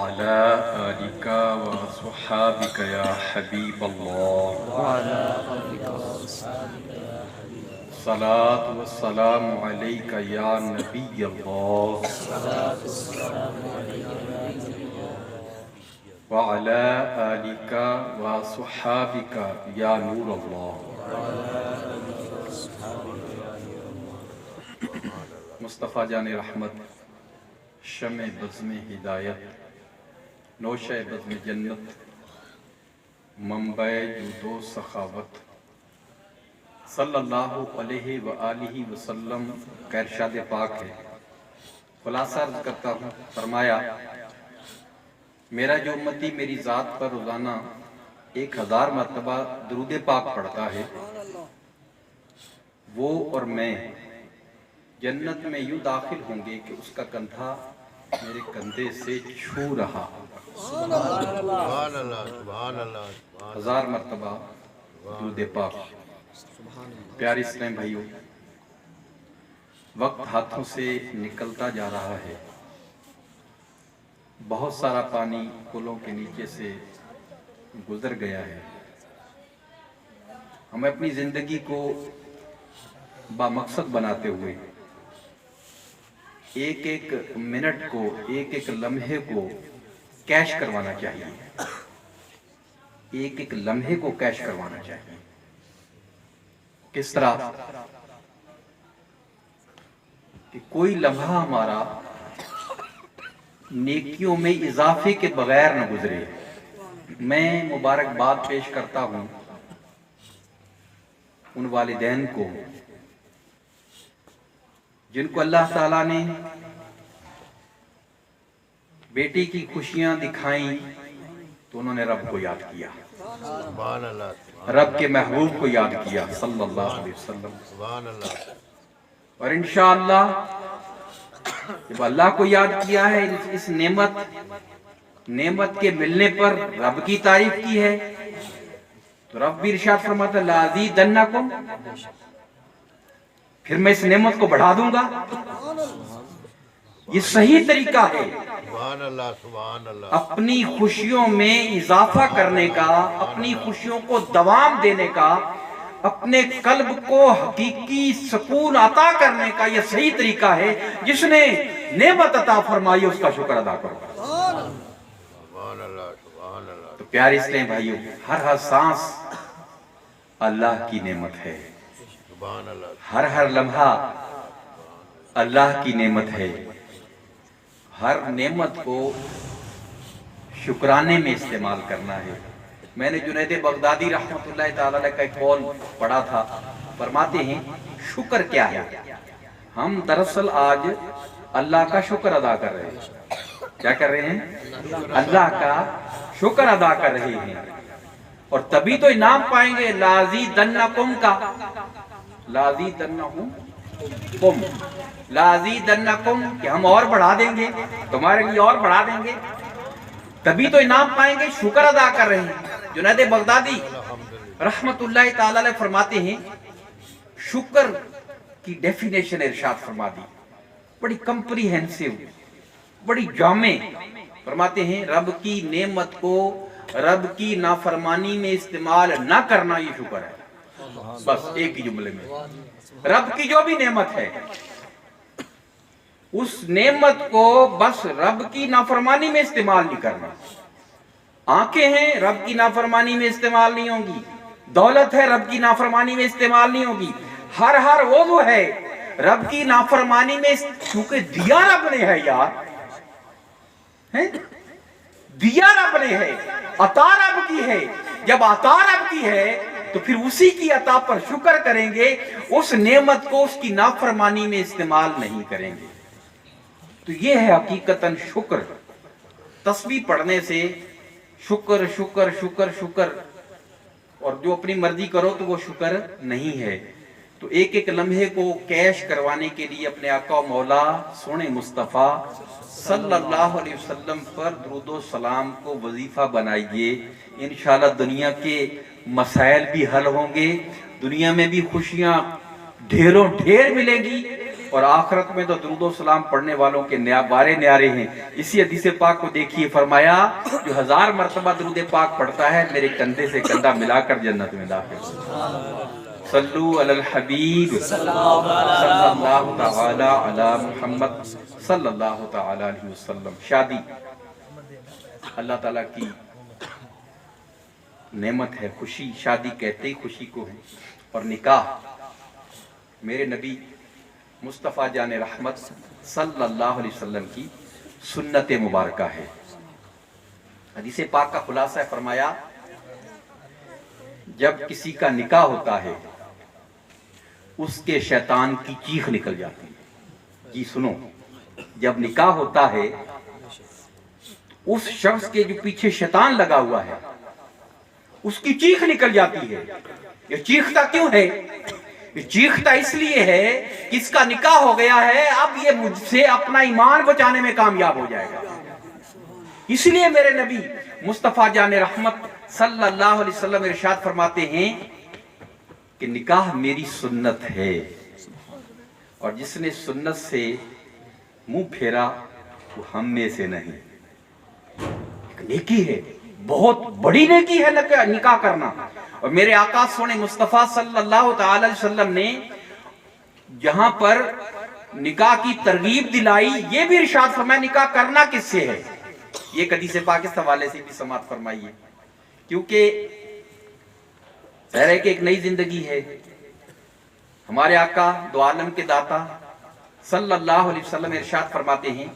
وعلى آلك وصحابك يا حبيب الله صلاة والسلام عليك يا نبي الله وعلى آلك وصحابك يا نور الله. مصطفیٰ جان رحمت، شمع بزم ہدایت، نوشہ بزم جنت، منبع جود و سخاوت، صلی اللہ علیہ وآلہ وسلم کا ارشاد پاک ہے. خلاصہ عرض کرتا ہوں، فرمایا میرا جو امتی میری ذات پر روزانہ 1000 مرتبہ درود پاک پڑھتا ہے، وہ اور میں جنت میں یوں داخل ہوں گے کہ اس کا کندھا میرے کندھے سے چھو رہا. سبحان اللہ سبحان اللہ 1000 مرتبہ درود پاک. پیارے اسلام بھائیو، وقت ہاتھوں سے نکلتا جا رہا ہے. بہت سارا پانی پلوں کے نیچے سے گزر گیا ہے. ہمیں اپنی زندگی کو بامقصد بناتے ہوئے ایک ایک منٹ کو، ایک ایک لمحے کو کیش کروانا چاہیے. ایک ایک لمحے کو کیش کروانا چاہیے. کس طرح کہ کوئی لمحہ ہمارا نیکیوں میں اضافے کے بغیر نہ گزرے. میں مبارکباد پیش کرتا ہوں ان والدین کو جن کو اللہ تعالیٰ نے بیٹی کی خوشیاں دکھائیں تو انہوں نے رب کو یاد کیا، سبحان اللہ رب کے محبوب کو یاد کیا صلی اللہ علیہ وسلم. سبحان اللہ اور انشاءاللہ جب اللہ کو یاد کیا ہے، اس نعمت کے ملنے پر رب کی تعریف کی ہے، تو رب بھی ارشاد فرماتا ہے لَأَزِيدَنَّكُمْ، پھر میں اس نعمت کو بڑھا دوں گا. یہ صحیح طریقہ ہے سبحان اللہ سبحان اللہ اپنی خوشیوں میں اضافہ کرنے کا، اپنی خوشیوں کو دوام دینے کا، اپنے قلب کو حقیقی سکون عطا کرنے کا. یہ صحیح طریقہ ہے. جس نے نعمت عطا فرمائی اس کا شکر ادا کرو. سبحان اللہ سبحان اللہ تو پیارے اسلام بھائیو، ہر سانس اللہ کی نعمت ہے. سبحان اللہ ہر لمحہ اللہ کی نعمت ہے. ہر نعمت کو شکرانے میں استعمال کرنا ہے. میں نے جنید بغدادی رحمت اللہ تعالیٰ علیہ کا ایک قول پڑھا تھا. فرماتے ہیں شکر کیا ہے؟ ہم دراصل آج اللہ کا شکر ادا کر رہے ہیں. کیا کر رہے ہیں؟ اللہ کا شکر ادا کر رہے ہیں. اور تبھی تو انعام پائیں گے لَأَزِيدَنَّكُمْ کا. لَأَزِيدَنَّكُمْ کہ ہم اور بڑھا دیں گے، تمہارے لیے اور بڑھا دیں گے. تبھی تو انعام پائیں گے. شکر ادا کر رہے ہیں. جنید بغدادی رحمت اللہ تعالی علیہ فرماتے ہیں شکر کی ڈیفینیشن ارشاد فرما دی، بڑی کمپریہنسو، بڑی جامع. فرماتے ہیں رب کی نعمت کو رب کی نافرمانی میں استعمال نہ کرنا یہ شکر ہے. بس ایک ہی جملے میں رب کی جو بھی نعمت ہے اس نعمت کو بس رب کی نافرمانی میں استعمال نہیں کرنا. آنکھیں ہیں رب کی نافرمانی میں استعمال نہیں ہوں گی. دولت ہے رب کی نافرمانی میں استعمال نہیں ہوگی. ہر عضو ہے رب کی نافرمانی میں، کیونکہ دیا رب نے ہے یار، دیا رب نے ہے، عطا رب کی ہے. جب عطا رب کی ہے تو پھر اسی کی عطا پر شکر کریں گے. اس نعمت کو اس کی نافرمانی میں استعمال نہیں کریں گے. تو یہ ہے حقیقتاً شکر. تسبیح پڑھنے سے شکر شکر شکر شکر، اور جو اپنی مرضی کرو تو وہ شکر نہیں ہے. تو ایک ایک لمحے کو کیش کروانے کے لیے اپنے آقا و مولا سونے مصطفیٰ صلی اللہ علیہ وسلم پر درود و سلام کو وظیفہ بنائیے. انشاءاللہ دنیا کے مسائل بھی حل ہوں گے، دنیا میں بھی خوشیاں ڈھیروں ڈھیر ملے گی، اور آخرت میں تو درود و سلام پڑھنے والوں کے بارے نیارے ہیں۔ اسی حدیث پاک کو دیکھیے، فرمایا جو 1000 مرتبہ درود پاک پڑھتا ہے میرے کندھے سے کندھا ملا کر جنت میں داخل ہوگا۔ صلو علی الحبیب صلی اللہ تعالی علی محمد صلی اللہ تعالی علیہ وسلم۔ شادی اللہ تعالیٰ کی نعمت ہے، خوشی، شادی کہتے ہی خوشی کو ہے، اور نکاح میرے نبی مصطفیٰ جان رحمت صلی اللہ علیہ وسلم کی سنت مبارکہ ہے۔ حدیث پاک کا خلاصہ ہے، فرمایا جب کسی کا نکاح ہوتا ہے اس کے شیطان کی چیخ نکل جاتی ہے۔ جی سنو، جب نکاح ہوتا ہے اس شخص کے جو پیچھے شیطان لگا ہوا ہے اس کی چیخ نکل جاتی ہے۔ یہ چیختا کیوں ہے؟ یہ چیختا اس لیے ہے کہ اس کا نکاح ہو گیا ہے، اب یہ مجھ سے اپنا ایمان بچانے میں کامیاب ہو جائے گا۔ اس لیے میرے نبی مصطفیٰ جان رحمت صلی اللہ علیہ وسلم ارشاد فرماتے ہیں کہ نکاح میری سنت ہے، اور جس نے سنت سے منہ پھیرا وہ ہم میں سے نہیں۔ ایک نیکی ہے، بہت بڑی نیکی ہے نکاح کرنا، اور میرے آقا سونے مصطفیٰ صلی اللہ تعالی علیہ وسلم نے جہاں پر نکاح کی ترغیب دلائی یہ بھی ارشاد فرمایا نکاح کرنا کس سے ہے۔ یہ حدیث پاک اس حوالے سے بھی سماعت فرمائیے، کیونکہ ظاہر ہے کہ ایک نئی زندگی ہے۔ ہمارے آقا دو عالم کے داتا صلی اللہ علیہ وسلم ارشاد فرماتے ہیں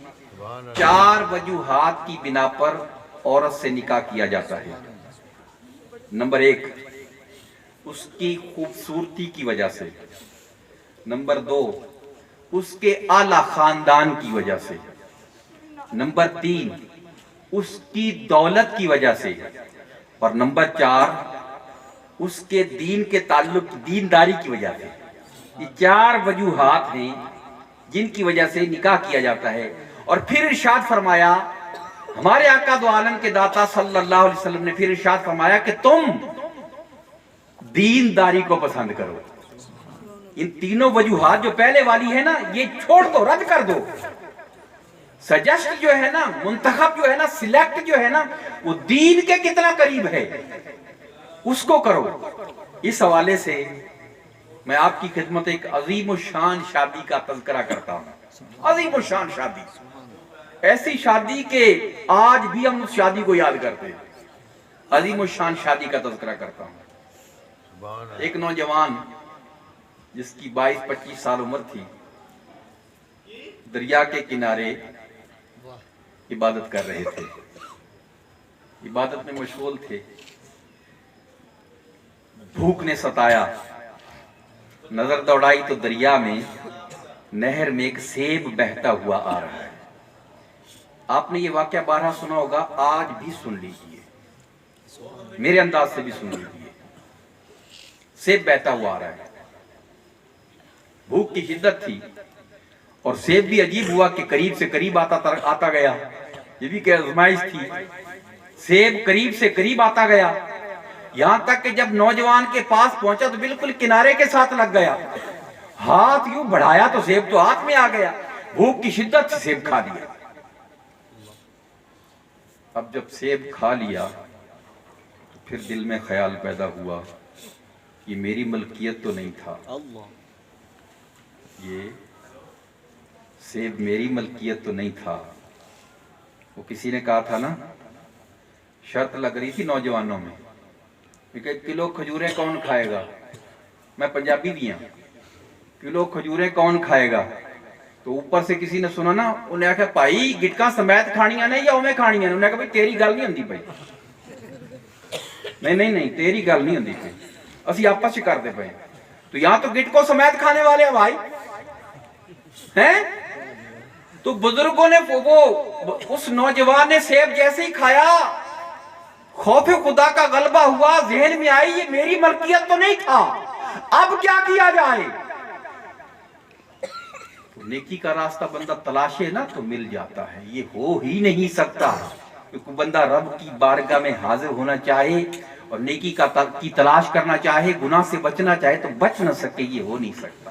4 وجوہات کی بنا پر عورت سے نکاح کیا جاتا ہے۔ نمبر 1 اس کی خوبصورتی کی وجہ سے، نمبر 2 اس کے اعلیٰ خاندان کی وجہ سے، نمبر 3 اس کی دولت کی وجہ سے، اور نمبر 4 اس کے دین کے تعلق دینداری کی وجہ سے۔ یہ 4 وجوہات ہیں جن کی وجہ سے نکاح کیا جاتا ہے۔ اور پھر ارشاد فرمایا ہمارے آقا دو عالم کے داتا صلی اللہ علیہ وسلم نے پھر ارشاد فرمایا کہ تم دینداری کو پسند کرو۔ ان تینوں وجوہات جو پہلے والی ہے نا یہ چھوڑ دو، رد کر دو۔ سجسٹ جو ہے نا، منتخب جو ہے نا، سلیکٹ جو ہے نا، وہ دین کے کتنا قریب ہے اس کو کرو۔ اس حوالے سے میں آپ کی خدمت ایک عظیم الشان شادی کا تذکرہ کرتا ہوں۔ عظیم الشان شادی، ایسی شادی کہ آج بھی ہم اس شادی کو یاد کرتے ہیں۔ عظیم الشان شادی کا تذکرہ کرتا ہوں۔ ایک نوجوان جس کی 22-25 سال عمر تھی، دریا کے کنارے عبادت کر رہے تھے، عبادت میں مشغول تھے۔ بھوک نے ستایا، نظر دوڑائی تو دریا میں نہر میں ایک سیب بہتا ہوا آ رہا ہے۔ آپ نے یہ واقعہ بارہا سنا ہوگا، آج بھی سن لیجئے، میرے انداز سے بھی سن لیجئے۔ سیب بہتا ہوا آ رہا ہے، بھوک کی شدت تھی، اور سیب بھی عجیب ہوا کہ قریب سے قریب آتا گیا۔ یہ بھی کہ آزمائش تھی، سیب قریب سے قریب آتا گیا، یہاں تک کہ جب نوجوان کے پاس پہنچا تو بالکل کنارے کے ساتھ لگ گیا۔ ہاتھ یوں بڑھایا تو سیب تو ہاتھ میں آ گیا، بھوک کی شدت سے سیب کھا لیا۔ اب جب سیب کھا لیا تو پھر دل میں خیال پیدا ہوا یہ میری ملکیت تو نہیں تھا، یہ سیب میری ملکیت تو نہیں تھا۔ وہ کسی نے کہا تھا نا، شرط لگ رہی تھی نوجوانوں میں کہ 1 کلو کھجوریں کون کھائے گا، میں پنجابی بھی ہوں، کلو کھجوریں کون کھائے گا؟ تو اوپر سے کسی نے سنا نا، انہیں کہا بھائی گٹکاں سمیت کھانیاں نے یا اویں کھانیاں نے؟ انہیں کہا بھائی تیری گل نہیں ہوندی بھائی، نہیں تیری گل نہیں ہوندی پئی، اسی آپس چ کرتے پئے۔ تو یہاں تو گٹکوں سمیت کھانے والے ہیں بھائی ہیں۔ تو بزرگوں نے وہ اس نوجوان نے سیب جیسے ہی کھایا، خوف خدا کا غلبہ ہوا، ذہن میں آئی یہ میری ملکیت تو نہیں تھا، اب کیا کیا جائے؟ نیکی کا راستہ بندہ تلاشے نا تو مل جاتا ہے، یہ ہو ہی نہیں سکتا کہ کوئی بندہ رب کی بارگاہ میں حاضر ہونا چاہے اور نیکی کی تلاش کرنا چاہے، گناہ سے بچنا چاہے تو بچ نہ سکے، یہ ہو نہیں سکتا۔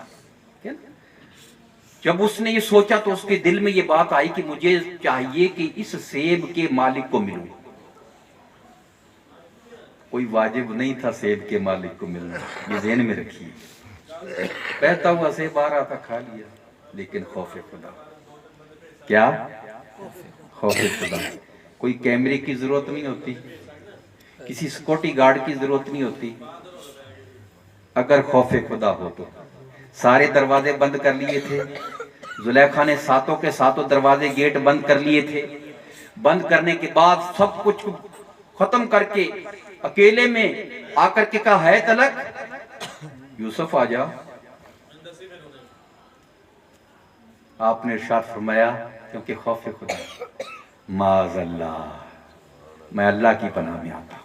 जब उसने ये सोचा तो उसके दिल में ये बात आई कि मुझे चाहिए कि इस सेब के मालिक को मिलूं। कोई वाजिब नहीं था सेब के मालिक को मिलना, ये ज़हन में रखिए। बहता हुआ सेब आ रहा था, खा लिया, लेकिन खौफ खुदा। क्या? खौफ खुदा। कोई कैमरे की जरूरत नहीं होती, किसी सिक्योरिटी गार्ड की जरूरत नहीं होती, अगर खौफ खुदा हो तो। सारे दरवाजे बंद कर लिए थे, जुलेखा ने सातों के सातों दरवाजे गेट बंद कर लिए थे। बंद करने के बाद सब कुछ खत्म करके अकेले में आकर के कहा, है तलक, यूसुफ आ जाओ। आपने इरशाद फरमाया, क्योंकि खौफ खुदा, माज़अल्लाह, मैं अल्लाह की पनाह में आता हूं।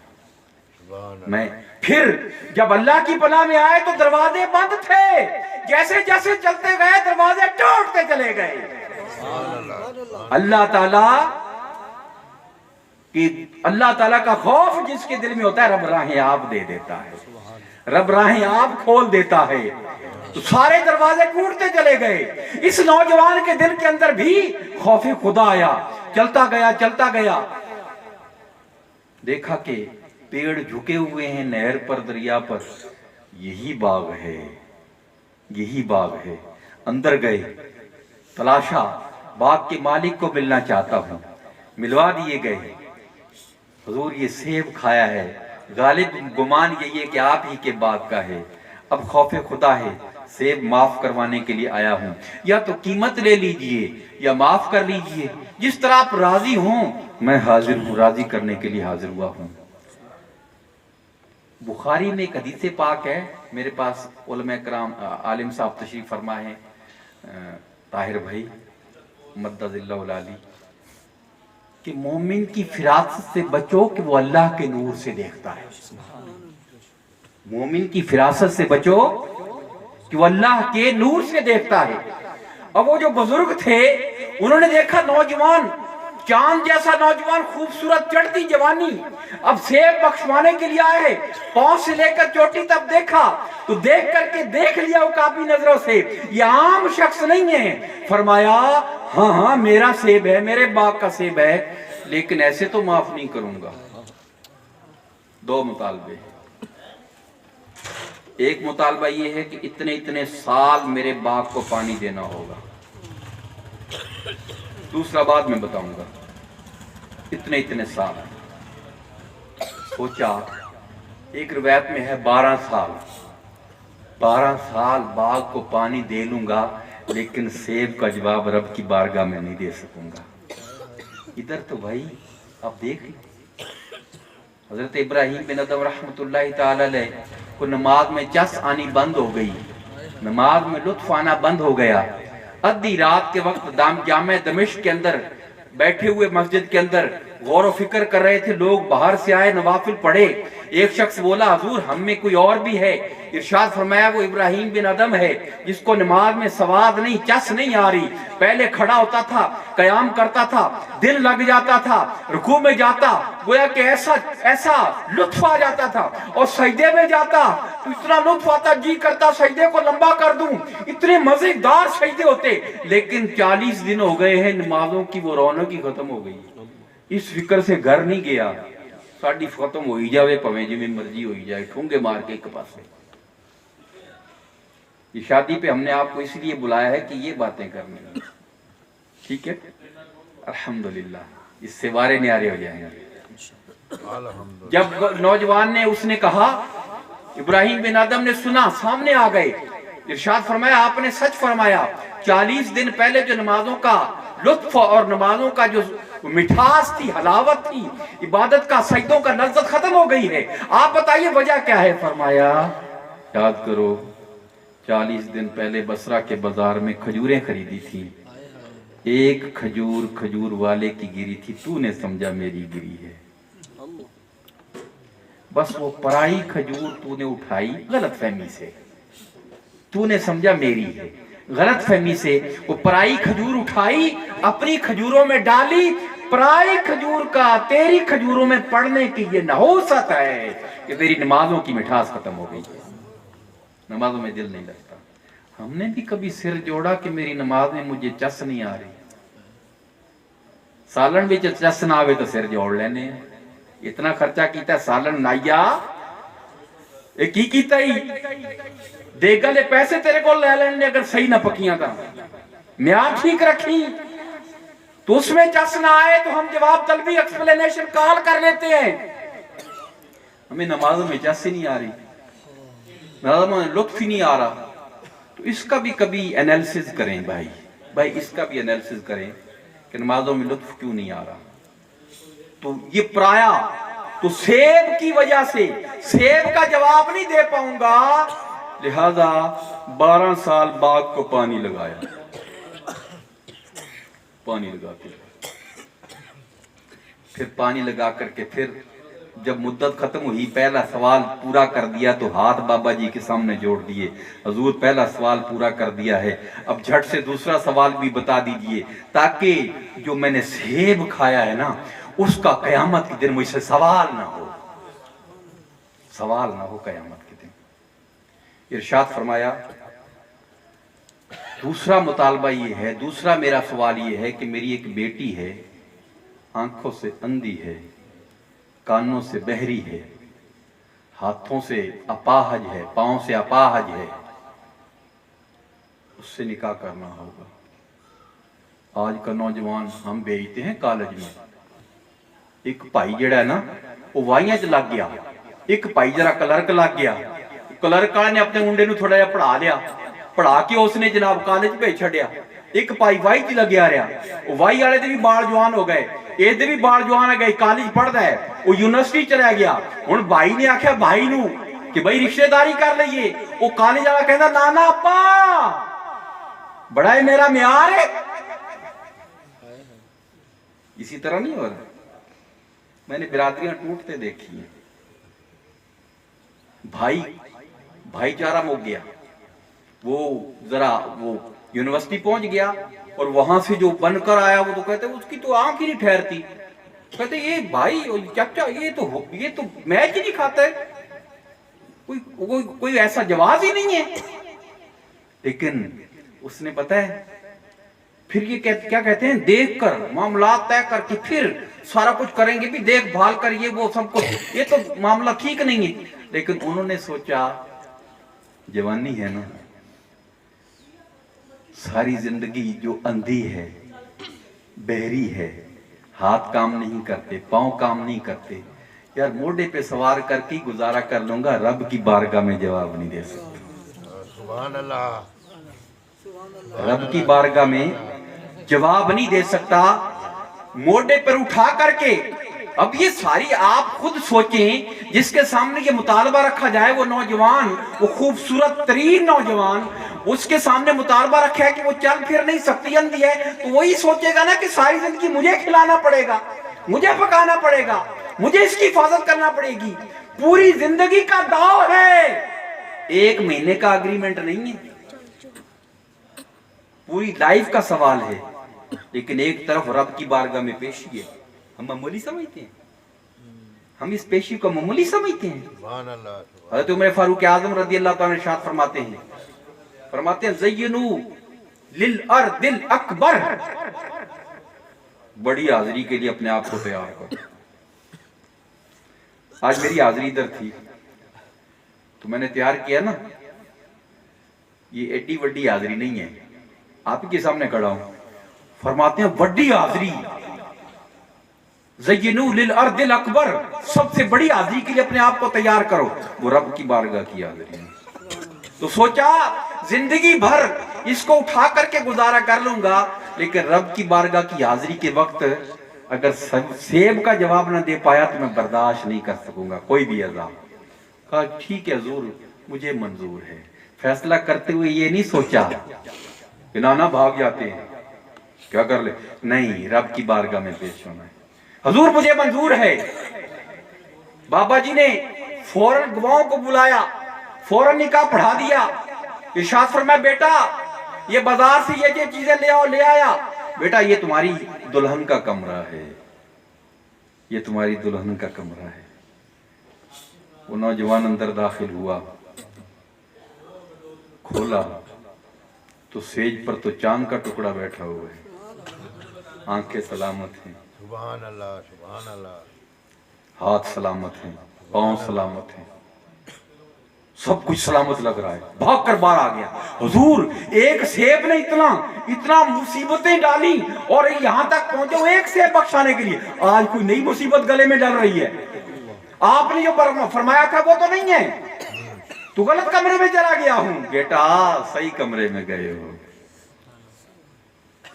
मैं फिर जब अल्लाह की पनाह में आए तो दरवाजे बंद थे, जैसे जैसे चलते गए दरवाजे टूटते चले गए। अल्लाह ताला का खौफ जिसके दिल में होता है, रब राहें आप दे देता है, रब राहें आप खोल देता है। तो सारे दरवाजे टूटते चले गए। इस नौजवान के दिल के अंदर भी खौफ खुदा आया। चलता गया, देखा कि पेड़ झुके हुए हैं नहर पर, दरिया पर, यही बाग है। अंदर गए, तलाशा, बाग के मालिक को मिलना चाहता हूं, मिलवा दिए गए। हुजूर ये सेब खाया है, गालिब गुमान यही है कि आप ही के बाग का है, अब खौफ खुदा है, सेब माफ करवाने के लिए आया हूं, या तो कीमत ले लीजिए या माफ कर लीजिए, जिस तरह आप राजी हों मैं हाजिर हूं, राजी करने के लिए हाजिर हुआ हूं। बुखारी में एक हदीस पाक है, मेरे पास उलमा कराम आलिम साहब तशरीफ फरमा है, ताहिर भाई मद्दजिल्लाहु अली, कि मोमिन की फिरासत से बचो कि वो अल्लाह के नूर से देखता है। मोमिन की फिरासत से बचो कि वो अल्लाह के नूर से देखता है। अब वो जो बुजुर्ग थे उन्होंने देखा नौजवान, चांद जैसा नौजवान, खूबसूरत चढ़ती जवानी, अब सेब बख्शवाने के लिए आए, पांव से लेकर चोटी तक देखा, तो देख करके देख लिया वो काफी नजरों से, ये आम शख्स नहीं है। फरमाया, हाँ मेरा सेब है, मेरे बाग का सेब है, लेकिन ऐसे तो माफ नहीं करूंगा। दो मुतालबे, एक मुतालबा ये है कि इतने इतने साल मेरे बाग को पानी देना होगा, दूसरा बाद में बताऊंगा, इतने इतने साल। सोचा, एक रिवायत में है 12 साल बाग को पानी दे लूंगा, लेकिन सेब का जवाब रब की बारगाह में नहीं दे सकूंगा। इधर तो भाई आप देख लो, हजरत इब्राहिम बिन अदम रहमतुल्लाहि ताला अलैह को नमाज में चस आनी बंद हो गई, नमाज में लुत्फ आना बंद हो गया। अद्धी रात के वक्त जामे दमिश्क के अंदर बैठे हुए मस्जिद के अंदर गौर व फिक्र कर रहे थे, लोग बाहर से आए, नवाफिल पढ़े। एक शख्स बोला, हुजूर हम में कोई और भी है? इरशाद फरमाया, वो इब्राहिम बिन अदम है जिसको नमाज में सवाद नहीं, चस नहीं आ रही। पहले खड़ा होता था, कयाम करता था, दिल लग जाता था, रुकू में जाता, गोया कि ऐसा लुत्फ आ जाता था, और सजदे में जाता तो इतना लुत्फ आता, जी करता सजदे को लंबा कर दूं, इतने मजेदार सजदे होते। लेकिन 40 दिन हो गए हैं, नमाजों की वो रौनक ही खत्म हो गई। इस फिक्र से घर नहीं गया, साड़ी खत्म हो ही जावे, भवें जिवें मर्जी हो ही जाए, ठूंगे मार के एक पासे। ये शादी पे हमने आपको इसलिए बुलाया है कि ये बातें करनी है, ठीक है? अल्हम्दुलिल्लाह, इससे वारे न्यारे हो जाएंगे। जब नौजवान ने उसने कहा, इब्राहिम बिन आदम ने सुना, सामने आ गए, इरशाद फरमाया, आपने सच फरमाया, 40 दिन पहले जो नमाजों का लुत्फ और नमाजों का जो मिठास थी, हलावत थी, इबादत का, सजदों का लज्जत खत्म हो गई है। आप बताइए वजह क्या है? फरमाया, याद करो 40 दिन पहले बसरा के बाजार में खजूरें खरीदी थी, एक खजूर खजूर वाले की गिरी थी, तूने समझा मेरी गिरी है। बस वो पराई खजूर तूने उठाई गलत फहमी से, तूने समझा मेरी है, गलत फहमी से वो पराई खजूर उठाई, अपनी खजूरों में डाली। पराई खजूर का तेरी खजूरों में पड़ने की ये नहुसत है कि तेरी नमाजों की मिठास खत्म हो गई है, नमाजों में दिल नहीं लगता। हमने भी कभी सिर जोड़ा कि मेरी नमाज में मुझे चस नहीं आ रही। सालन विच चस ना आवे तो सिर जोड़ लेने, इतना खर्चा किया सालन नाइया ये की कीता ही देगा ले पैसे तेरे को ले लेने अगर सही ना पकियां था म्यार ठीक रखी तो उसमें चस ना आए तो हम जवाब तलबी एक्सप्लेनेशन कॉल कर लेते हैं। हमें नमाजों में चस ही नहीं आ रही, नमाजों में लुत्फ ही नहीं आ रहा, तो इसका भी कभी एनालिसिस करें भाई इसका भी एनालिसिस करें कि नमाजों में लुत्फ क्यों नहीं आ रहा। तो ये पराया तो सेब की वजह से सेब का जवाब नहीं दे पाऊंगा, लिहाजा 12 साल बाग को पानी लगाया, पानी लगा के फिर पानी लगा करके फिर जब मुद्दत खत्म हुई पहला सवाल पूरा कर दिया तो हाथ बाबा जी के सामने जोड़ दिए, हजूर पहला सवाल पूरा कर दिया है, अब झट से दूसरा सवाल भी बता दीजिए ताकि जो मैंने सेब खाया है ना उसका कयामत के दिन मुझसे सवाल ना हो कयामत के दिन। इरशाद फरमाया दूसरा मुतालबा ये है, दूसरा मेरा सवाल ये है कि मेरी एक बेटी है, आंखों से अंधी है, कानों से बहरी है, हाथों से अपाहज है, पांव से अपाहज है, उससे निकाह करना होगा। आज का नौजवान हम भेजते हैं कॉलेज में, एक भाई जड़ा है ना वो वाइयां च लग गया, एक भाई जरा क्लर्क लग गया, क्लर्क ने अपने मुंडे नूं थोड़ा जिहा पढ़ा लिया, पढ़ा के उसने जनाब कॉलेज भेज छड़िया, एक भाई वाई च लग्या रहा, वो वाई वाले दे भी बाल जवान हो गए, ਇਹਦੇ भी बाल जवान आ गए, कॉलेज पढ़दा है, वो यूनिवर्सिटी चला गया। हुण भाई ने आख्या भाई नूं कि भाई रिश्तेदारी कर लईए, वो कॉलेज वाला कहंदा ना ना अपा बड़ा है मेरा म्यार है। इसी तरह नहीं हो रहा, मैंने बिरादरियां टूटते देखी हैं। भाईचारा मुक गया, वो जरा वो यूनिवर्सिटी पहुंच गया और वहां से जो बनकर आया वो तो कहते उसकी तो आंख ही नहीं ठहरती, कहते ये भाई चाचा ये तो मैच ही नहीं खाता है, कोई ऐसा जवाब ही नहीं है। लेकिन उसने पता है फिर ये क्या कहते हैं, देख कर मामला तय करके फिर सारा कुछ करेंगे भी, देखभाल करिए वो सब कुछ, ये तो मामला ठीक नहीं है। लेकिन उन्होंने सोचा जवानी है ना, सारी जिंदगी जो अंधी है, बहरी है, हाथ काम नहीं करते, पांव काम नहीं करते, यार मोढ़े पे सवार करके गुजारा कर लूंगा, रब की बारगाह में जवाब नहीं दे सकता। सुभान अल्लाह, रब की बारगाह में जवाब नहीं दे सकता, मोढ़े पर उठा करके। अब ये सारी आप खुद सोचें, जिसके सामने ये मुतालबा रखा जाए, वो नौजवान, वो खूबसूरत तरीन नौजवान, उसके सामने मुतालबा रखा है कि वो चल फिर नहीं सकती, अंधी है, तो वही सोचेगा ना कि सारी जिंदगी मुझे खिलाना पड़ेगा, मुझे पकाना पड़ेगा, मुझे इसकी हिफाजत करना पड़ेगी। पूरी जिंदगी का दाव है, 1 महीने का एग्रीमेंट नहीं है, पूरी लाइफ का सवाल है। लेकिन एक तरफ रब की बारगाह में पेशी है, हम मामूली समझते हैं, हम इस पेशी को मामूली समझते हैं। सुभान अल्लाह, हज़रत उमर फारूक आज़म रज़ी अल्लाह तआला इरशाद फरमाते हैं ज़य्यनू लिल अर्दिल अकबर, बड़ी हाजिरी के लिए अपने आप को तैयार करो। आज मेरी हाजिरी इधर थी तो मैंने तैयार किया ना, ये एडी वड्डी हाजिरी नहीं है, आप के सामने खड़ा हूं। फरमाते हैं बड़ी हाजिरी, ज़य्यनू लिल अर्दिल अकबर, सबसे बड़ी हाजिरी के लिए अपने आप को तैयार करो, वो रब की बारगाह की हाजिरी है। तो सोचा जिंदगी भर इसको उठा करके गुजारा कर लूंगा, लेकिन रब की बारगाह की हाजिरी के वक्त अगर सेब का जवाब ना दे पाया तो मैं बर्दाश्त नहीं कर सकूंगा कोई भी अज़ाब। कहा ठीक है हुजूर, मुझे मंजूर है। फैसला करते हुए ये नहीं सोचा कि नाना भाग जाते हैं, क्या कर ले, नहीं, रब की बारगाह में पेश होना है। हुजूर मुझे मंजूर है। बाबा जी ने फौरन गवाहों को बुलाया, फौरन निकाह पढ़ा दिया। इरशाद फरमाया बेटा ये बाजार से ये चीजें ले आओ, ले आया। बेटा ये तुम्हारी दुल्हन का कमरा है, ये तुम्हारी दुल्हन का कमरा है। वो नौजवान अंदर दाखिल हुआ, खोला, तो सेज पर तो चांद का टुकड़ा बैठा हुआ है, आंखें सलामत हैं, सुभान अल्लाह, सुभान अल्लाह, हाथ सलामत हैं, पांव सलामत हैं, सब कुछ सलामत लग रहा है। भाग कर बाहर आ गया। हुजूर, एक सेब ने इतना मुसीबतें डाली और यहां तक पहुंचे एक सेब बख्शाने के लिए, आज कोई नई मुसीबत गले में डल रही है। आपने जो फरमाया था वो तो नहीं है, तू गलत कमरे में चला गया हूं। बेटा, सही कमरे में गए हो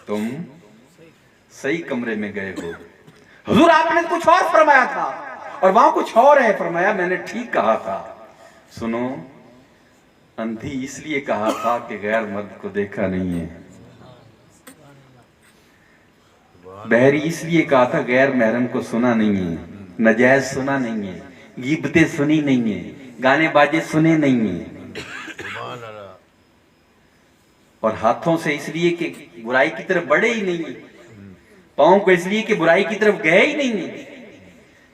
तुम, सही कमरे में गए हो। हुजूर, आपने कुछ और फरमाया था और वहां कुछ और है। फरमाया, मैंने ठीक कहा था। सुनो, अंधी इसलिए कहा था कि गैर मर्द को देखा नहीं है, बहरी इसलिए कहा था गैर महरम को सुना नहीं है, नजायज सुना नहीं है, गीबतें सुनी नहीं है, गाने बाजे सुने नहीं है, सुभान अल्लाह, और हाथों से इसलिए कि बुराई की तरफ बढ़े ही नहीं है, पांव को इसलिए कि बुराई की तरफ गए ही नहीं है।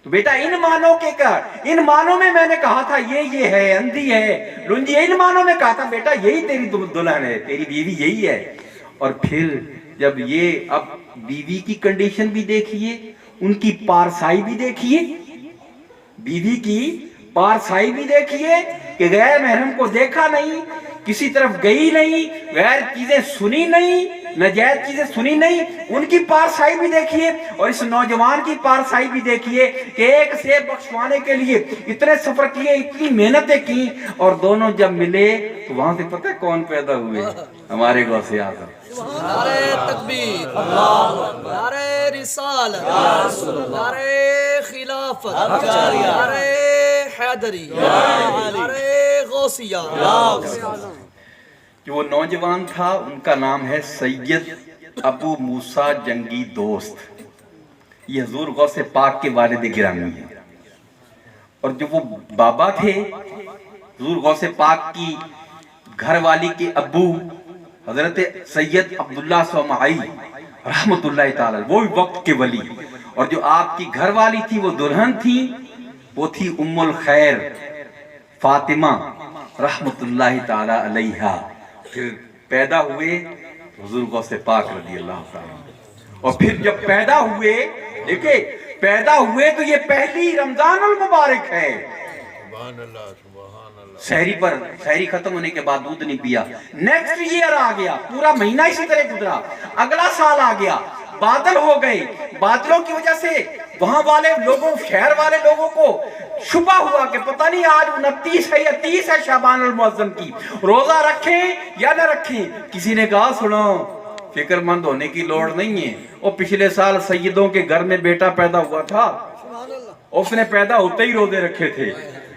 तो बेटा, इन मानों के कर, इन मानों में मैंने कहा था ये है, अंधी है, लुंजी, इन मानों में कहा था बेटा यही तेरी दुल्हन है, तेरी बीवी यही है। और फिर जब ये, अब बीवी की कंडीशन भी देखिए, उनकी पारसाई भी देखिए, बीवी की पारसाई भी देखिए कि गैर महरम को देखा नहीं, किसी तरफ गई नहीं, गैर चीजें सुनी नहीं, नाजायज चीजें सुनी नहीं, उनकी पारसाई भी देखिए। और इस नौजवान की पारसाई भी देखिए कि एक सेब बख्शवाने के लिए इतने सफर किए, इतनी मेहनतें की, और दोनों जब मिले तो वहां से पता है कौन पैदा हुए? हमारे गौसे आज़म। नारे तकबीर, नारे रिसालत, नारे खिलाफत, नारे हैदरी, नारे गौसिया। जो वो नौजवान था उनका नाम है सैयद अबू मूसा जंगी दोस्त। ये हुजूर गौसे पाक के वालिद गिरामी है। और जो वो बाबा थे हुजूर गौसे पाक की घरवाली के अब्बू हजरत सैयद अब्दुल्ला सोमाई रहमतुल्लाह ताला, वो भी वक्त के वली। और जो आपकी घरवाली थी वो दुल्हन थी, वो थी उम्मुल खैर फातिमा रहमतुल्लाह ताला अलैहा। फिर पैदा हुए हुजूर गौसे पाक रज़ी अल्लाह ताला। और फिर जब पैदा हुए, देखिए पैदा हुए तो ये पहली रमजानुल मुबारक है। सुभान अल्लाह, सुभान अल्लाह, सहरी पर, सहरी खत्म होने के बाद दूध नहीं पिया। नेक्स्ट ईयर आ गया, पूरा महीना इसी तरह गुजरा। अगला साल आ गया, बादल हो गए, बादलों की वजह से वहां वाले लोगों, शहर वाले लोगों को शुबा हुआ कि पता नहीं आज 29 है या 30 है शाबानुल मुअज्जम की, रोजा रखें या न रखें। किसी ने कहा सुनो, फिक्रमंद होने की लोड़ नहीं है, वो पिछले साल सैयदों के घर में बेटा पैदा हुआ था, उसने पैदा होते ही रोजे रखे थे।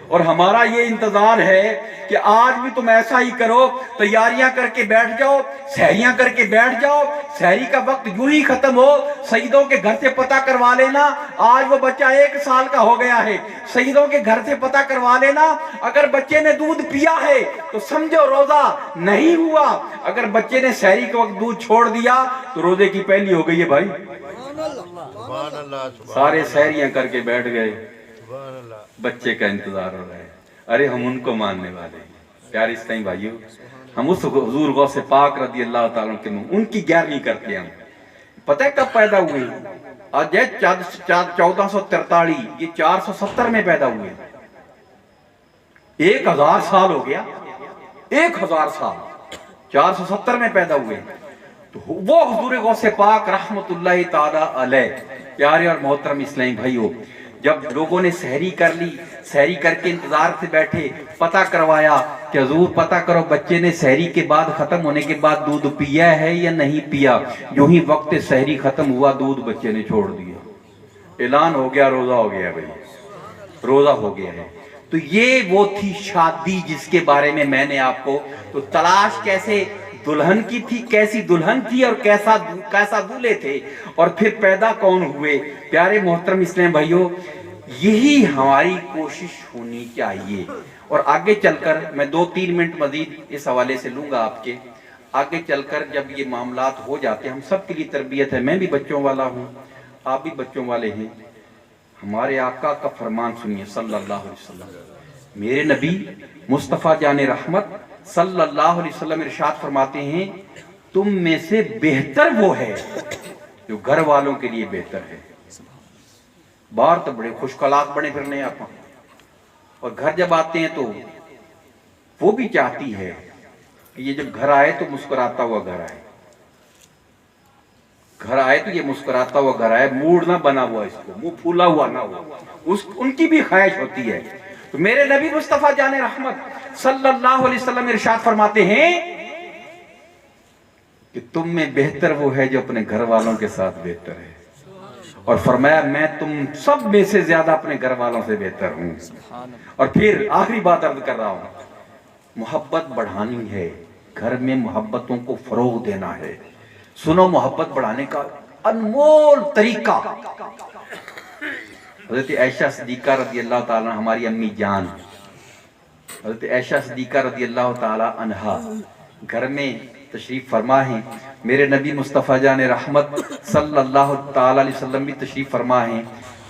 और हमारा ये इंतजार है कि आज भी तुम ऐसा ही करो, तैयारियां करके बैठ जाओ, सहरियां करके बैठ जाओ, सहरी का वक्त यूं ही खत्म हो, सईदों के घर से पता करवा लेना। आज वो बच्चा 1 साल का हो गया है, सईदों के घर से पता करवा लेना। अगर बच्चे ने दूध पिया है तो समझो रोजा नहीं हुआ, अगर बच्चे ने सहरी के वक्त दूध छोड़ दिया तो रोजे की पहली हो गई है भाई। सुभान अल्लाह, सारे सहरियां करके बैठ गए, सुभान अल्लाह, बच्चे का इंतजार हो रहा है। अरे हम उनको मानने वाले हैं प्यारे इस्लामी भाइयों, हम उस हुजूर गौसे पाक रज़ी अल्लाह ताला के उनकी ग्यारहवीं करते हैं। पता है कब पैदा हुए? आज 1443, ये 470 में पैदा हुए। 1000 साल हो गया, 1000 साल, 470 में पैदा हुए। तो वो हुजूर गौसे पाक रहमतुल्लाह ताला अलैह। प्यारे और मोहतरम इस्लामी भाइयों, जब लोगों ने सहरी कर ली, सहरी करके इंतजार से बैठे, पता करवाया कि हुजूर पता करो बच्चे ने सहरी के बाद खत्म होने के बाद दूध पिया है या नहीं पिया। यूं ही वक्त सहरी खत्म हुआ, दूध बच्चे ने छोड़ दिया, ऐलान हो गया रोजा हो गया भाई, रोजा हो गया है। तो ये वो थी शादी जिसके बारे में मैंने आपको, तो तलाश कैसे दुल्हन की थी, कैसी दुल्हन थी और कैसा दूल्हे थे, और फिर पैदा कौन हुए। प्यारे मोहतरम इस्लाम भाइयों, यही हमारी कोशिश होनी चाहिए। और आगे चलकर मैं 2-3 मिनट मजीद इस हवाले से लूंगा आपके। आगे चलकर जब ये मामलात हो जाते हैं, हम सब के लिए तरबियत है, मैं भी बच्चों वाला हूँ, आप भी बच्चों वाले हैं। हमारे आका का फरमान सुनिए सल्लल्लाहु अलैहि वसल्लम, میرے نبی مصطفیٰ جان رحمت صلی اللہ علیہ وسلم ارشاد فرماتے ہیں تم میں سے بہتر وہ ہے جو گھر والوں کے لیے بہتر ہے. باہر تو بڑے خوش خلاق بنے پھرنے آپ، اور گھر جب آتے ہیں تو وہ بھی چاہتی ہے کہ یہ جب گھر آئے تو مسکراتا ہوا گھر آئے، گھر آئے تو یہ مسکراتا ہوا گھر آئے، موڈ نہ بنا ہوا، اس کو منہ پھولا ہوا نہ ہوا، ان کی بھی خواہش ہوتی ہے. تو میرے نبی مصطفیٰ جان رحمت صلی اللہ علیہ وسلم ارشاد فرماتے ہیں کہ تم میں بہتر وہ ہے جو اپنے گھر والوں کے ساتھ بہتر ہے، اور فرمایا میں تم سب میں سے زیادہ اپنے گھر والوں سے بہتر ہوں. اور پھر آخری بات عرض کر رہا ہوں، محبت بڑھانی ہے، گھر میں محبتوں کو فروغ دینا ہے. سنو محبت بڑھانے کا انمول طریقہ. حضرت عائشہ صدیقہ رضی اللہ تعالیٰ ہماری امی جان، حضرت عائشہ صدیقہ رضی اللہ تعالیٰ عنہا گھر میں تشریف فرما ہیں. میرے نبی مصطفیٰ جان رحمت صلی اللہ تعالیٰ علیہ وسلم بھی تشریف فرما ہیں.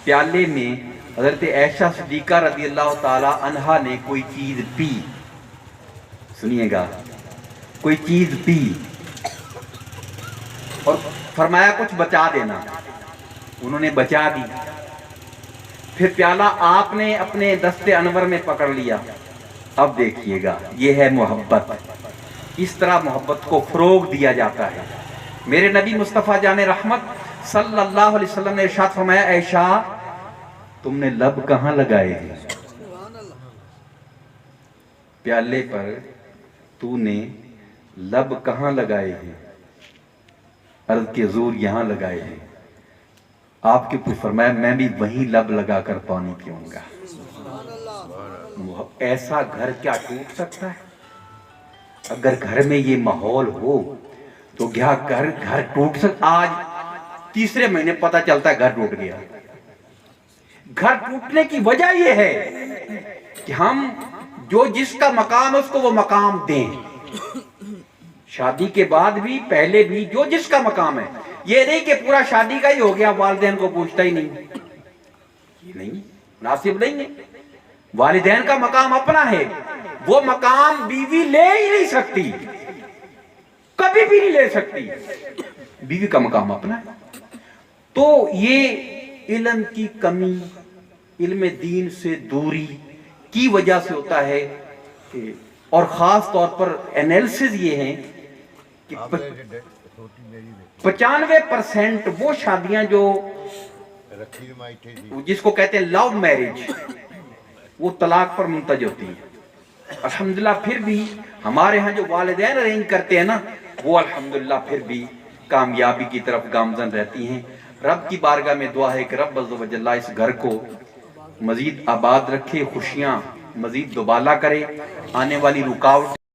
پیالے میں حضرت عائشہ صدیقہ رضی اللہ تعالیٰ عنہا نے کوئی چیز پی، سنیے گا، کوئی چیز پی اور فرمایا کچھ بچا دینا. انہوں نے بچا دی. پھر پیالہ آپ نے اپنے دست انور میں پکڑ لیا. اب دیکھیے گا، یہ ہے محبت. اس طرح محبت کو فروغ دیا جاتا ہے. میرے نبی مصطفیٰ جان رحمت صلی اللہ علیہ وسلم نے ارشاد فرمایا عائشہ تم نے لب کہاں لگائے ہیں؟ پیالے پر تو نے لب کہاں لگائے ہیں؟ عرض کے حضور یہاں لگائے ہیں. آپ کے پوچھ فرمایا میں بھی وہیں لب لگا کر پانی پیوں گا. ایسا گھر کیا ٹوٹ سکتا ہے؟ اگر گھر میں یہ ماحول ہو تو کیا گھر ٹوٹ سکتا؟ آج تیسرے مہینے پتہ چلتا ہے گھر ٹوٹ گیا. گھر ٹوٹنے کی وجہ یہ ہے کہ ہم جو جس کا مقام ہے اس کو وہ مقام دیں. شادی کے بعد بھی پہلے بھی جو جس کا مقام ہے، یہ نہیں کہ پورا شادی کا ہی ہو گیا والدین کو پوچھتا ہی نہیں. یہ نہیں، مناسب نہیں ہے. والدین کا مقام اپنا ہے، وہ مقام بیوی لے ہی نہیں سکتی، کبھی بھی نہیں لے سکتی. بیوی کا مقام اپنا ہے. تو یہ علم کی کمی، علم دین سے دوری کی وجہ سے ہوتا ہے کہ، اور خاص طور پر انیلسز یہ ہیں کہ 95% وہ شادیاں جو جس کو کہتے ہیں لو میرج، وہ طلاق پر منتج ہوتی ہیں. الحمدللہ پھر بھی ہمارے ہاں جو والدین ارینج کرتے ہیں نا، وہ الحمدللہ پھر بھی کامیابی کی طرف گامزن رہتی ہیں. رب کی بارگاہ میں دعا ہے کہ رب عز و جل اس گھر کو مزید آباد رکھے، خوشیاں مزید دوبالا کرے، آنے والی رکاوٹیں